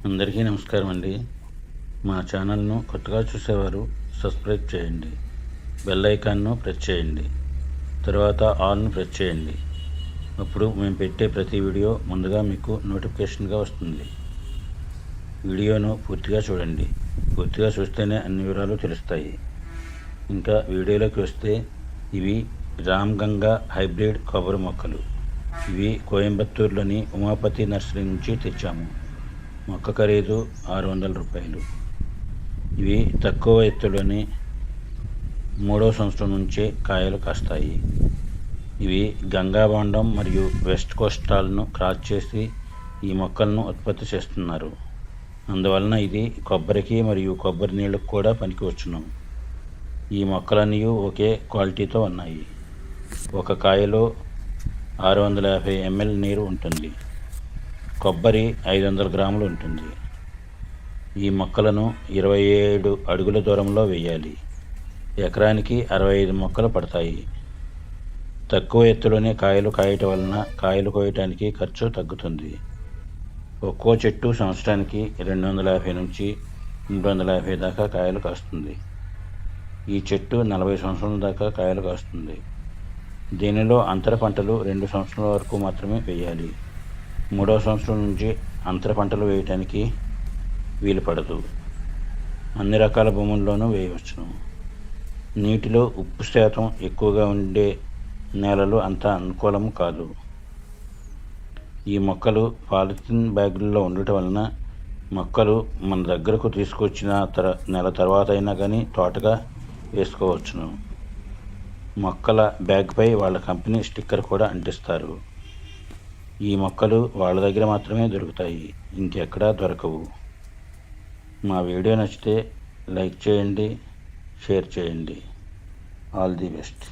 అందరికీ నమస్కారం అండి. మా ఛానల్ను కొత్తగా చూసేవారు సబ్స్క్రైబ్ చేయండి, బెల్ ఐకాన్ను ప్రెస్ చేయండి, తర్వాత ఆల్ను ప్రెస్ చేయండి. అప్పుడు మేము పెట్టే ప్రతి వీడియో ముందుగా మీకు నోటిఫికేషన్గా వస్తుంది. వీడియోను పూర్తిగా చూడండి. పూర్తిగా చూస్తేనే అన్ని వివరాలు తెలుస్తాయి. ఇంకా వీడియోలోకి వస్తే ఇవి రామ్గంగా హైబ్రిడ్ కొబ్బరి మొక్కలు. ఇవి కోయంబత్తూరులోని ఉమాపతి నర్సరీ నుంచి తెచ్చాము. మొక్క ఖరీదు 600 రూపాయలు. ఇవి తక్కువ ఎత్తులోని 3వ సంవత్సరం నుంచే కాయలు కాస్తాయి. ఇవి గంగాబాండం మరియు వెస్ట్ కోస్టాల్ను క్రాస్ చేసి ఈ మొక్కలను ఉత్పత్తి చేస్తున్నారు. అందువలన ఇది కొబ్బరికి మరియు కొబ్బరి నీళ్ళకు కూడా పనికివచ్చును. ఈ మొక్కలన్నీ ఒకే క్వాలిటీతో ఉన్నాయి. ఒక కాయలో 650 ml నీరు ఉంటుంది. కొబ్బరి 500 గ్రాములు ఉంటుంది. ఈ మొక్కలను 27 అడుగుల దూరంలో వేయాలి. ఎకరానికి 65 మొక్కలు పడతాయి. తక్కువ ఎత్తులోనే కాయలు కాయటం వలన కాయలు కోయటానికి ఖర్చు తగ్గుతుంది. ఒక్కో చెట్టు సంవత్సరానికి 250 నుంచి 350 దాకా కాయలు కాస్తుంది. ఈ చెట్టు 40 సంవత్సరాల దాకా కాయలు కాస్తుంది. దీనిలో అంతర పంటలు 2 సంవత్సరాల వరకు మాత్రమే వేయాలి. 3వ సంవత్సరం నుంచి అంతర పంటలు వేయటానికి వీలు పడదు. అన్ని రకాల భూముల్లోనూ వేయవచ్చును. నీటిలో ఉప్పు శాతం ఎక్కువగా ఉండే నేలలు అంత అనుకూలం కాదు. ఈ మొక్కలు పాలిథిన్ బ్యాగుల్లో ఉండటం వలన మొక్కలు మన దగ్గరకు తీసుకొచ్చిన నెల తర్వాత అయినా కానీ తోటగా వేసుకోవచ్చును. మొక్కల బ్యాగ్పై వాళ్ళ కంపెనీ స్టిక్కర్ కూడా అంటిస్తారు. ఈ మొక్కలు వాళ్ళ దగ్గర మాత్రమే దొరుకుతాయి, ఇంకెక్కడా దొరకవు. మా వీడియో నచ్చితే లైక్ చేయండి, షేర్ చేయండి. All the best.